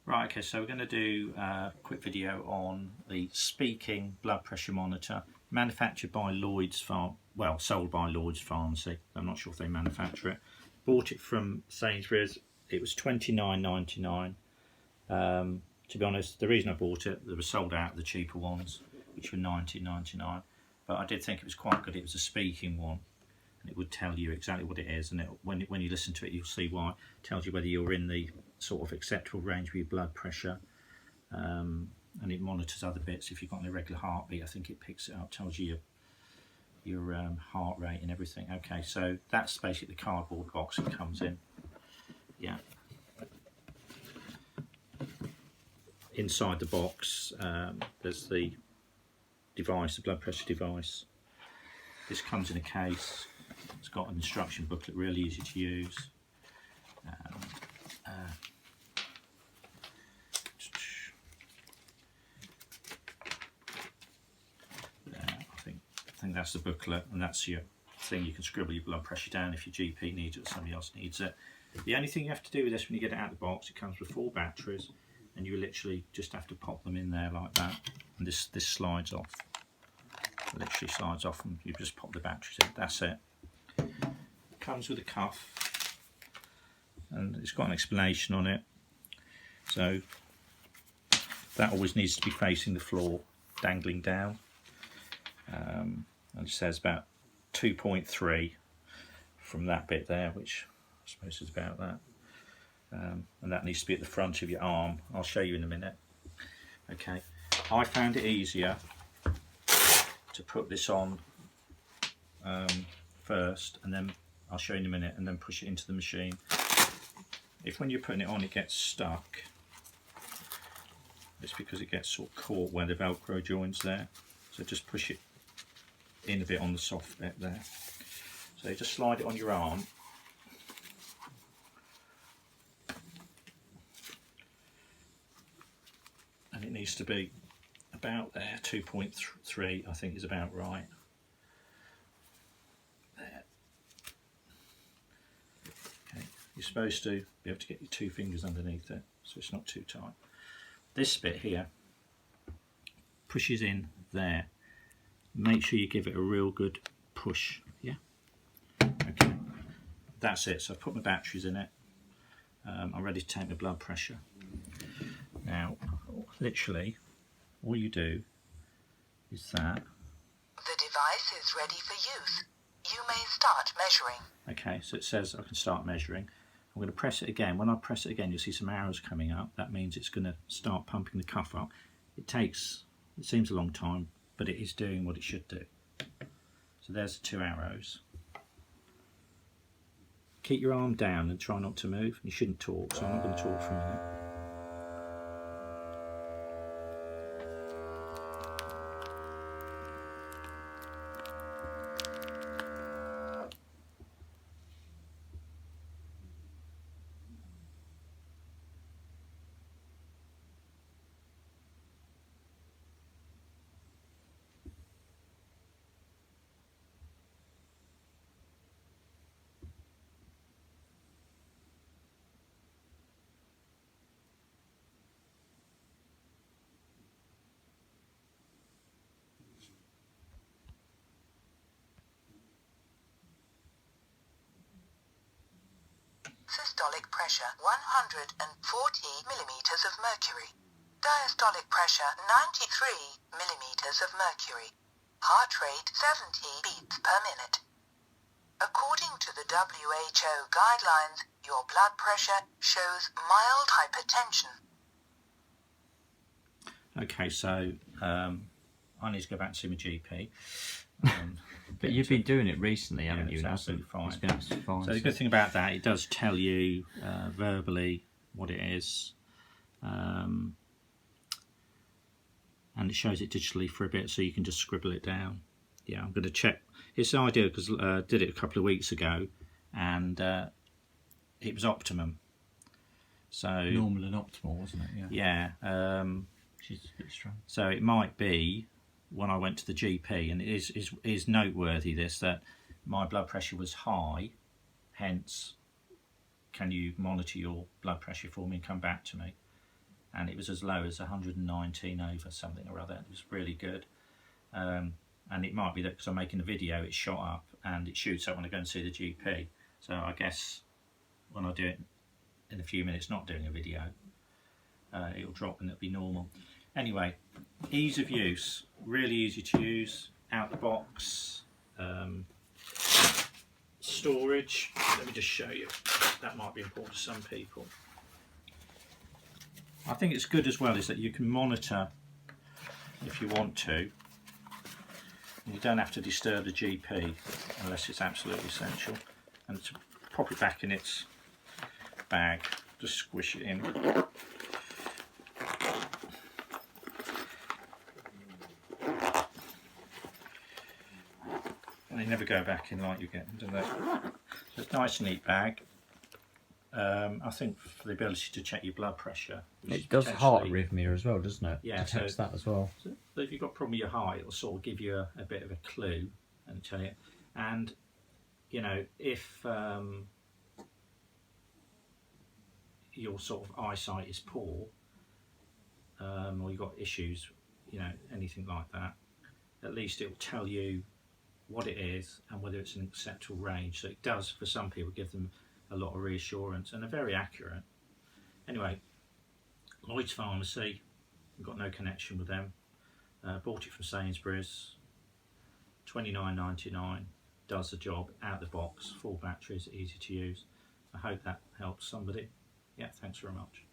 Right, okay, so we're going to do a quick video on the speaking blood pressure monitor, manufactured by Lloyd's well, sold by Lloyd's Pharmacy. I'm not sure if they manufacture it. Bought it from Sainsbury's. It was $29.99. To be honest, the reason I bought it, they were sold out the cheaper ones, which were $19.99. But I did think it was quite good. It was a speaking one, and it would tell you exactly what it is. And when you listen to it, you'll see why. It tells you whether you're in the sort of acceptable range with your blood pressure, and it monitors other bits. If you've got an irregular heartbeat, I think it picks it up, tells you your heart rate and everything. Okay, so that's basically the cardboard box it comes in. Yeah. Inside the box, there's the device, the blood pressure device. This comes in a case. It's got an instruction booklet, really easy to use. I think that's the booklet, and that's your thing. You can scribble your blood pressure down if your GP needs it or somebody else needs it. The only thing you have to do with this when you get it out of the box, it comes with 4 batteries, and you literally just have to pop them in there like that, and this slides off. It literally slides off, and you just pop the batteries in. That's it. It comes with a cuff, and it's got an explanation on it. So that always needs to be facing the floor, dangling down. And it says about 2.3 from that bit there, which I suppose is about that. And that needs to be at the front of your arm. I'll show you in a minute. Okay, I found it easier to put this on first, and then I'll show you in a minute, and then push it into the machine. If when you're putting it on it gets stuck, it's because it gets sort of caught where the Velcro joins there. So just push it in a bit on the soft bit there. So you just slide it on your arm. And it needs to be about there, 2.3 I think is about right. There. Okay, you're supposed to be able to get your 2 fingers underneath it, so it's not too tight. This bit here pushes in there. Make sure you give it a real good push, yeah? Okay, that's it. So I've put my batteries in it. I'm ready to take my blood pressure. Now, literally, all you do is that. The device is ready for use. You may start measuring. Okay, so it says I can start measuring. I'm going to press it again. When I press it again, you'll see some arrows coming up. That means it's going to start pumping the cuff up. It seems a long time, but it is doing what it should do. So there's the 2 arrows. Keep your arm down and try not to move. You shouldn't talk, so I'm not going to talk for a minute. Systolic pressure 140 millimeters of mercury. Diastolic pressure 93 millimeters of mercury. Heart rate 70 beats per minute. According to the WHO guidelines, your blood pressure shows mild hypertension. Okay, so I need to go back and see my GP. But you've been doing it recently, haven't you? It's absolutely fine. It's been absolutely fine. So the good thing about that, it does tell you verbally what it is, and it shows it digitally for a bit, so you can just scribble it down. Yeah, I'm going to check. It's ideal because I did it a couple of weeks ago, and it was optimum. So normal and optimal, wasn't it? Yeah. Yeah. Which is a bit strange. So it might be when I went to the GP, and it is noteworthy this, that my blood pressure was high, hence can you monitor your blood pressure for me and come back to me? and it was as low as 119 over something or other. It was really good. And it might be that because I'm making a video, it's shot up and it shoots up when I go and see the GP. So I guess when I do it in a few minutes not doing a video, it'll drop and it'll be normal. Anyway, ease of use, really easy to use, out the box. Storage, let me just show you, that might be important to some people. I think it's good as well is that you can monitor if you want to. You don't have to disturb the GP unless it's absolutely essential. And to pop it back in its bag, just squish it in. And they never go back in like you get them, do they? So it's a nice neat bag. I think for the ability to check your blood pressure. It does heart arrhythmia as well, doesn't it? Yeah, detects that as well. So if you've got a problem with your heart, it'll sort of give you a bit of a clue and tell you. And you know, if your sort of eyesight is poor, or you've got issues, you know, anything like that, at least it'll tell you what it is and whether it's an acceptable range. So it does, for some people, give them a lot of reassurance and are very accurate. Anyway, Lloyd's Pharmacy, I've got no connection with them. Bought it from Sainsbury's, $29.99, does the job, out the box, full batteries, easy to use. I hope that helps somebody. Yeah, thanks very much.